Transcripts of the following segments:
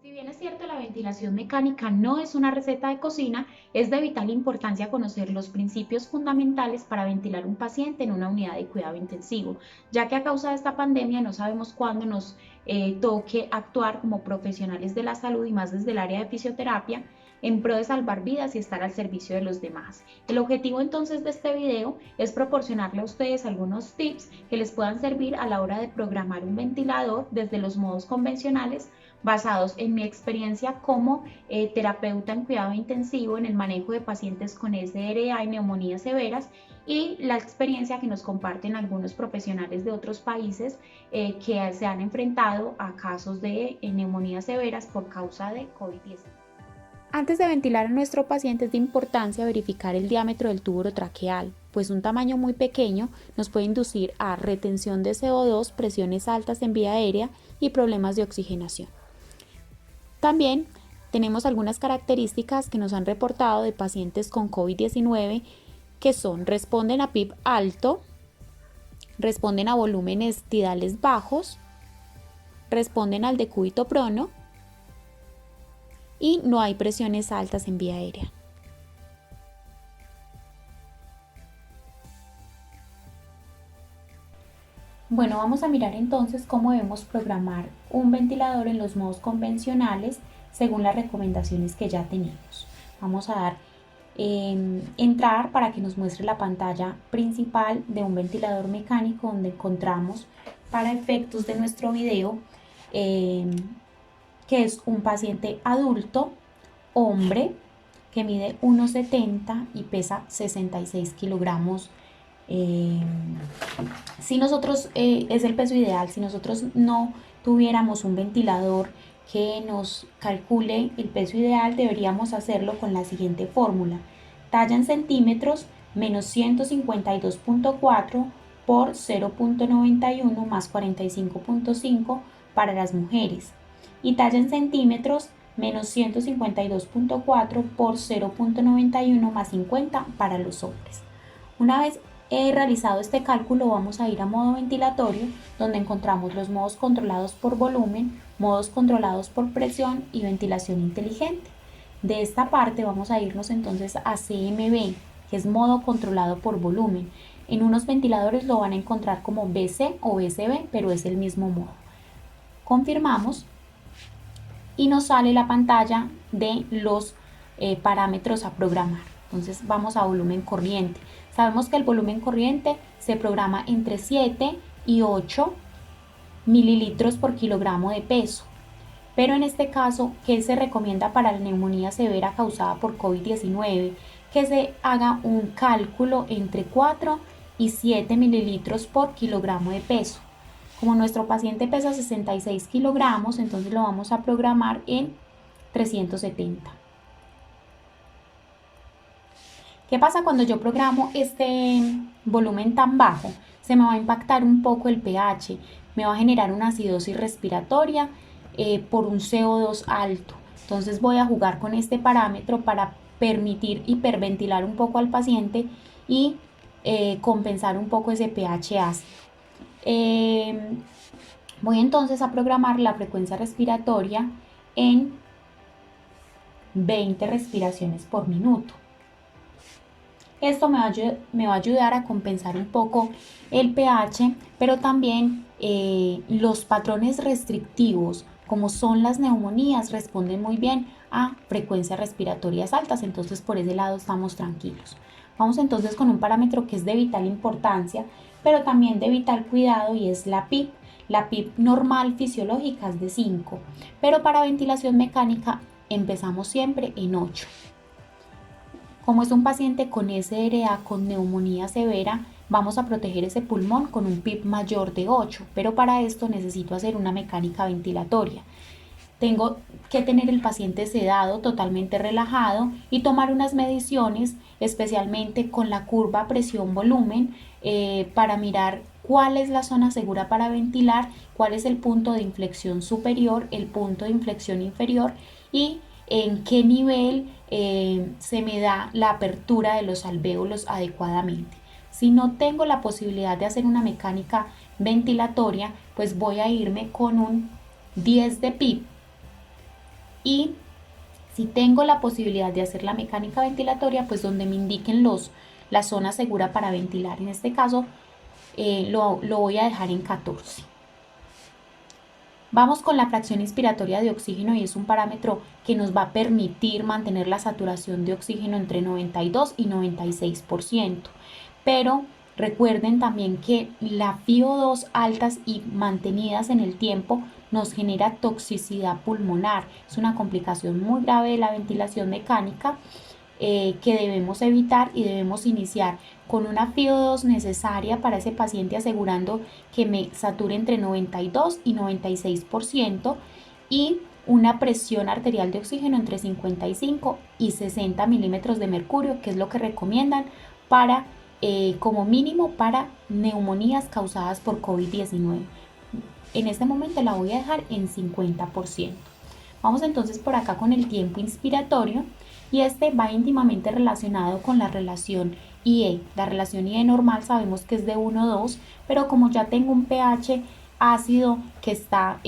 Si bien es cierto, la ventilación mecánica no es una receta de cocina, es de vital importancia conocer los principios fundamentales para ventilar un paciente en una unidad de cuidado intensivo, ya que a causa de esta pandemia no sabemos cuándo nos toque actuar como profesionales de la salud y más desde el área de fisioterapia en pro de salvar vidas y estar al servicio de los demás. El objetivo entonces de este video es proporcionarle a ustedes algunos tips que les puedan servir a la hora de programar un ventilador desde los modos convencionales basados en mi experiencia como terapeuta en cuidado intensivo en el manejo de pacientes con SRA y neumonías severas y la experiencia que nos comparten algunos profesionales de otros países que se han enfrentado a casos de neumonías severas por causa de COVID-19. Antes de ventilar a nuestro paciente es de importancia verificar el diámetro del tubo orotraqueal, pues un tamaño muy pequeño nos puede inducir a retención de CO2, presiones altas en vía aérea y problemas de oxigenación. También tenemos algunas características que nos han reportado de pacientes con COVID-19 que son: responden a PIB alto, responden a volúmenes tidales bajos, responden al decúbito prono y no hay presiones altas en vía aérea. Bueno, vamos a mirar entonces cómo debemos programar un ventilador en los modos convencionales según las recomendaciones que ya tenemos. Vamos a dar entrar para que nos muestre la pantalla principal de un ventilador mecánico donde encontramos para efectos de nuestro video que es un paciente adulto, hombre, que mide 1,70 y pesa 66 kilogramos. Si nosotros, es el peso ideal, si nosotros no tuviéramos un ventilador que nos calcule el peso ideal, deberíamos hacerlo con la siguiente fórmula: talla en centímetros menos 152.4 por 0.91 más 45.5 para las mujeres, y talla en centímetros menos 152.4 por 0.91 más 50 para los hombres. Una vez he realizado este cálculo, vamos a ir a modo ventilatorio, donde encontramos los modos controlados por volumen, modos controlados por presión y ventilación inteligente. De esta parte vamos a irnos entonces a CMV, que es modo controlado por volumen. En unos ventiladores lo van a encontrar como BC o BCB, pero es el mismo modo. Confirmamos y nos sale la pantalla de los parámetros a programar. Entonces vamos a volumen corriente. Sabemos que el volumen corriente se programa entre 7 y 8 mililitros por kilogramo de peso. Pero en este caso, ¿qué se recomienda para la neumonía severa causada por COVID-19? Que se haga un cálculo entre 4 y 7 mililitros por kilogramo de peso. Como nuestro paciente pesa 66 kilogramos, entonces lo vamos a programar en 370. ¿Qué pasa cuando yo programo este volumen tan bajo? Se me va a impactar un poco el pH, me va a generar una acidosis respiratoria por un CO2 alto. Entonces voy a jugar con este parámetro para permitir hiperventilar un poco al paciente y compensar un poco ese pH ácido. Voy entonces a programar la frecuencia respiratoria en 20 respiraciones por minuto. Esto me va a ayudar a compensar un poco el pH, pero también los patrones restrictivos, como son las neumonías, responden muy bien a frecuencias respiratorias altas, entonces por ese lado estamos tranquilos. Vamos entonces con un parámetro que es de vital importancia, pero también de vital cuidado, y es la PIP. La PIP normal fisiológica es de 5, pero para ventilación mecánica empezamos siempre en 8. Como es un paciente con SRA, con neumonía severa, vamos a proteger ese pulmón con un PIP mayor de 8, pero para esto necesito hacer una mecánica ventilatoria. Tengo que tener el paciente sedado, totalmente relajado, y tomar unas mediciones, especialmente con la curva presión-volumen, para mirar cuál es la zona segura para ventilar, cuál es el punto de inflexión superior, el punto de inflexión inferior y en qué nivel se me da la apertura de los alvéolos adecuadamente. Si no tengo la posibilidad de hacer una mecánica ventilatoria, pues voy a irme con un 10 de PIP Y si tengo la posibilidad de hacer la mecánica ventilatoria, pues donde me indiquen la zona segura para ventilar. En este caso lo voy a dejar en 14. Vamos con la fracción inspiratoria de oxígeno, y es un parámetro que nos va a permitir mantener la saturación de oxígeno entre 92 y 96%. Pero recuerden también que la FiO2 altas y mantenidas en el tiempo nos genera toxicidad pulmonar. Es una complicación muy grave de la ventilación mecánica que debemos evitar, y debemos iniciar con una FiO2 necesaria para ese paciente, asegurando que me sature entre 92 y 96%, y una presión arterial de oxígeno entre 55 y 60 milímetros de mercurio, que es lo que recomiendan para como mínimo para neumonías causadas por COVID-19. En este momento la voy a dejar en 50%. Vamos entonces por acá con el tiempo inspiratorio, y este va íntimamente relacionado con la relación IE. La relación IE normal sabemos que es de 1,2, pero como ya tengo un pH ácido que está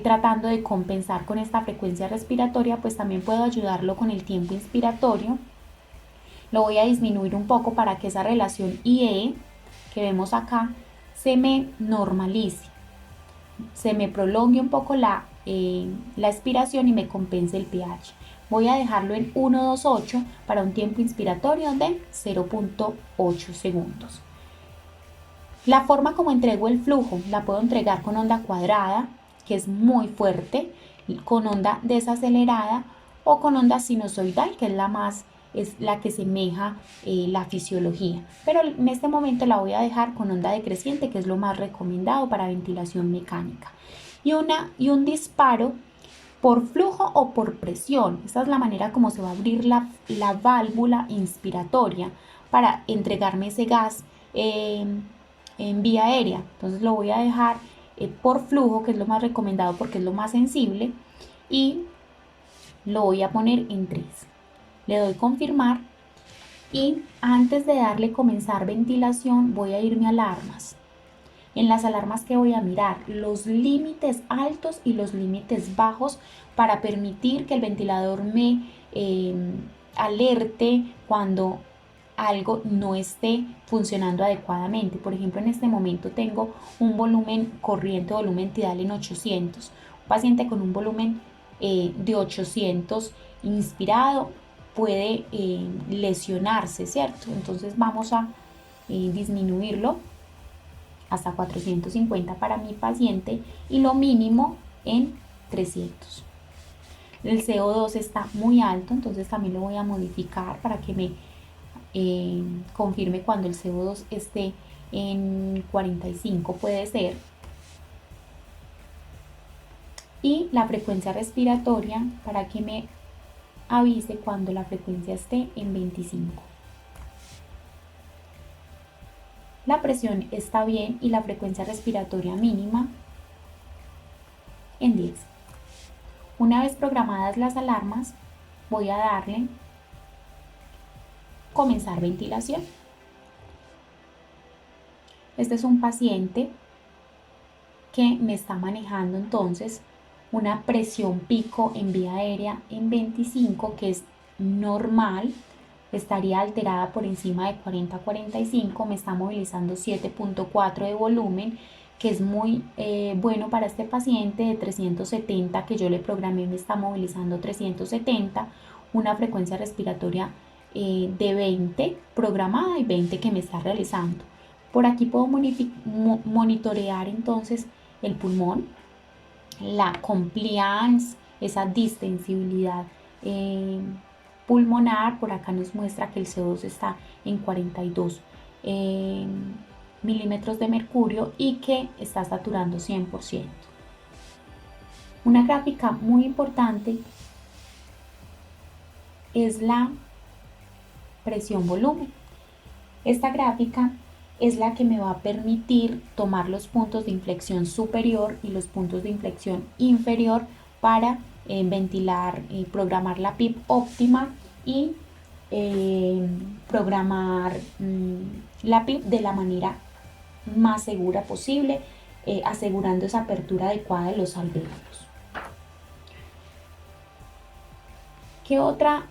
tratando de compensar con esta frecuencia respiratoria, pues también puedo ayudarlo con el tiempo inspiratorio. Lo voy a disminuir un poco para que esa relación IE que vemos acá se me normalice, se me prolongue un poco la expiración y me compense el pH. Voy a dejarlo en 1,28 para un tiempo inspiratorio de 0,8 segundos. La forma como entrego el flujo la puedo entregar con onda cuadrada, que es muy fuerte, con onda desacelerada, o con onda sinusoidal, que es la que semeja la fisiología. Pero en este momento la voy a dejar con onda decreciente, que es lo más recomendado para ventilación mecánica. Y un disparo por flujo o por presión. Esta es la manera como se va a abrir la válvula inspiratoria para entregarme ese gas en vía aérea. Entonces lo voy a dejar por flujo, que es lo más recomendado porque es lo más sensible, y lo voy a poner en 3. Le doy confirmar, y antes de darle comenzar ventilación voy a irme a alarmas. En las alarmas, que voy a mirar los límites altos y los límites bajos para permitir que el ventilador me alerte cuando algo no esté funcionando adecuadamente. Por ejemplo, en este momento tengo un volumen corriente, volumen tidal en 800. Un paciente con un volumen de 800 inspirado puede lesionarse, ¿cierto? Entonces vamos a disminuirlo hasta 450 para mi paciente, y lo mínimo en 300. El CO2 está muy alto, entonces también lo voy a modificar para que me confirme cuando el CO2 esté en 45, puede ser. Y la frecuencia respiratoria para que me avise cuando la frecuencia esté en 25. La presión está bien y la frecuencia respiratoria mínima en 10. Una vez programadas las alarmas, voy a darle comenzar ventilación. Este es un paciente que me está manejando entonces una presión pico en vía aérea en 25, que es normal. Estaría alterada por encima de 40-45, me está movilizando 7.4 de volumen, que es muy bueno para este paciente. De 370 que yo le programé, me está movilizando 370, una frecuencia respiratoria de 20 programada y 20 que me está realizando. Por aquí puedo monitorear entonces el pulmón, la compliance, esa distensibilidad pulmonar. Por acá nos muestra que el CO2 está en 42 milímetros de mercurio y que está saturando 100%. Una gráfica muy importante es la presión volumen. Esta gráfica es la que me va a permitir tomar los puntos de inflexión superior y los puntos de inflexión inferior para ventilar, programar la PIP óptima y programar la PIP de la manera más segura posible, asegurando esa apertura adecuada de los alvéolos. ¿Qué otra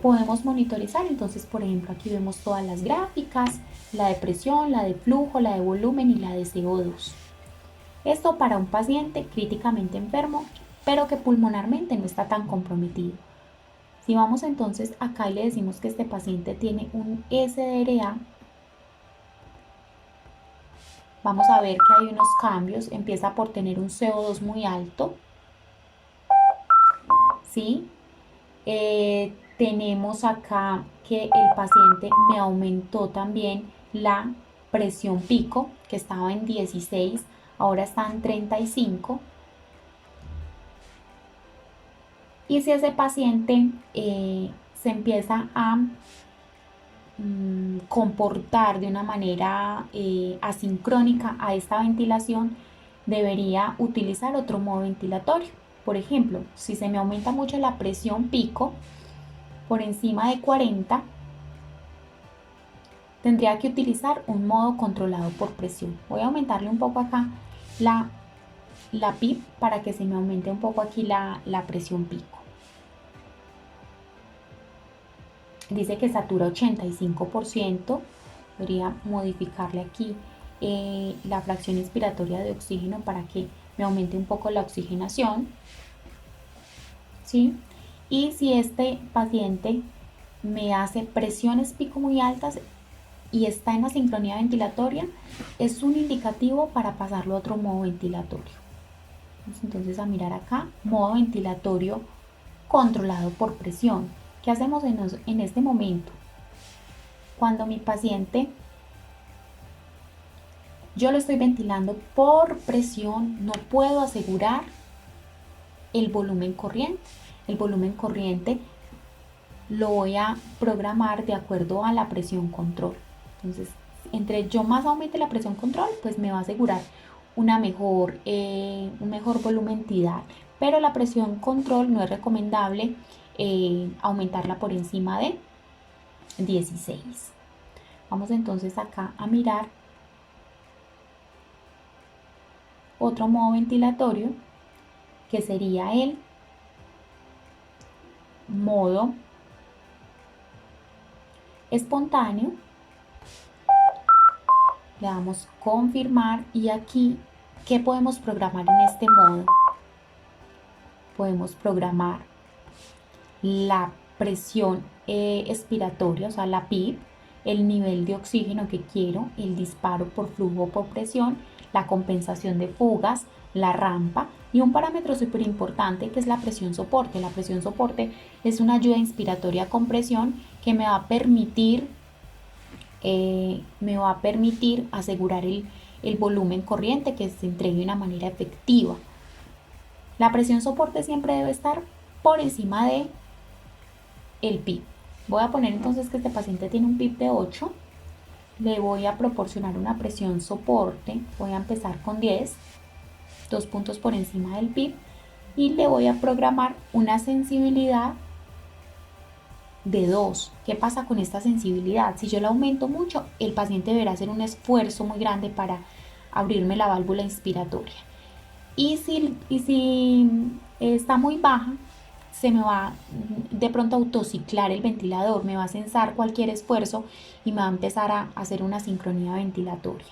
podemos monitorizar? Entonces, por ejemplo, aquí vemos todas las gráficas, la de presión, la de flujo, la de volumen y la de CO2. Esto para un paciente críticamente enfermo, pero que pulmonarmente no está tan comprometido. Si vamos entonces acá y le decimos que este paciente tiene un SDRA, vamos a ver que hay unos cambios. Empieza por tener un CO2 muy alto, ¿sí? Tenemos acá que el paciente me aumentó también la presión pico, que estaba en 16, ahora está en 35. Y si ese paciente se empieza a comportar de una manera asincrónica a esta ventilación, debería utilizar otro modo ventilatorio. Por ejemplo, si se me aumenta mucho la presión pico por encima de 40, tendría que utilizar un modo controlado por presión. Voy a aumentarle un poco acá la PIP para que se me aumente un poco aquí la presión pico. Dice que satura 85%. Podría modificarle aquí la fracción inspiratoria de oxígeno para que me aumente un poco la oxigenación, ¿sí? Y si este paciente me hace presiones pico muy altas y está en la sincronía ventilatoria, es un indicativo para pasarlo a otro modo ventilatorio. Vamos entonces a mirar acá, modo ventilatorio controlado por presión. ¿Qué hacemos en este momento? Cuando mi paciente, yo lo estoy ventilando por presión, no puedo asegurar el volumen corriente. El volumen corriente lo voy a programar de acuerdo a la presión control. Entonces, entre yo más aumente la presión control, pues me va a asegurar un mejor volumen tidal. Pero la presión control no es recomendable aumentarla por encima de 16. Vamos entonces acá a mirar otro modo ventilatorio, que sería el modo espontáneo. Le damos confirmar y aquí, ¿qué podemos programar en este modo? Podemos programar la presión expiratoria, o sea, la PIP, el nivel de oxígeno que quiero, el disparo por flujo o por presión, la compensación de fugas, la rampa y un parámetro súper importante que es la presión soporte. La presión soporte es una ayuda inspiratoria con presión que me va a permitir asegurar el volumen corriente que se entregue de una manera efectiva. La presión soporte siempre debe estar por encima de el PIB. Voy a poner entonces que este paciente tiene un PIB de 8. Le voy a proporcionar una presión soporte. Voy a empezar con 10, 2 puntos por encima del PIB. Y le voy a programar una sensibilidad de 2. ¿Qué pasa con esta sensibilidad? Si yo la aumento mucho, el paciente deberá hacer un esfuerzo muy grande para abrirme la válvula inspiratoria. Y si está muy baja, se me va de pronto a autociclar el ventilador, me va a censar cualquier esfuerzo y me va a empezar a hacer una sincronía ventilatoria.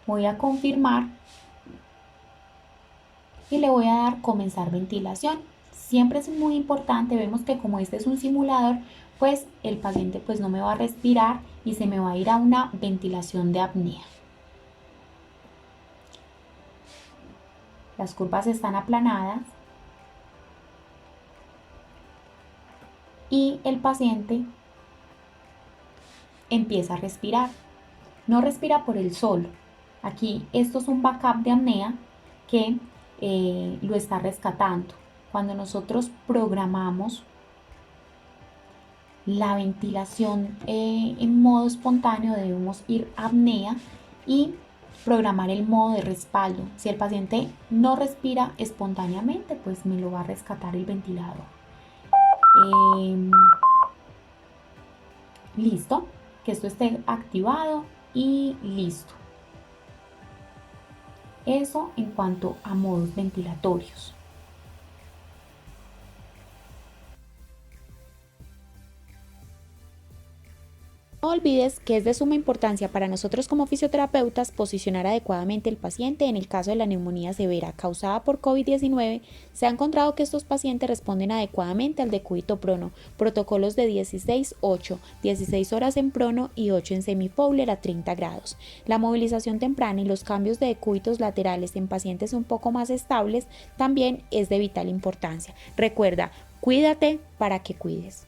Voy a confirmar y le voy a dar comenzar ventilación. Siempre es muy importante, vemos que como este es un simulador, pues el paciente pues no me va a respirar y se me va a ir a una ventilación de apnea. Las curvas están aplanadas y el paciente empieza a respirar. No respira por el solo. Aquí esto es un backup de apnea que lo está rescatando. Cuando nosotros programamos la ventilación en modo espontáneo, debemos ir a apnea y programar el modo de respaldo. Si el paciente no respira espontáneamente, pues me lo va a rescatar el ventilador. Listo, que esto esté activado y listo. Eso en cuanto a modos ventilatorios. No olvides que es de suma importancia para nosotros como fisioterapeutas posicionar adecuadamente el paciente. En el caso de la neumonía severa causada por COVID-19, se ha encontrado que estos pacientes responden adecuadamente al decúbito prono, protocolos de 16-8, 16 horas en prono y 8 en semifowler a 30 grados. La movilización temprana y los cambios de decúbitos laterales en pacientes un poco más estables también es de vital importancia. Recuerda, cuídate para que cuides.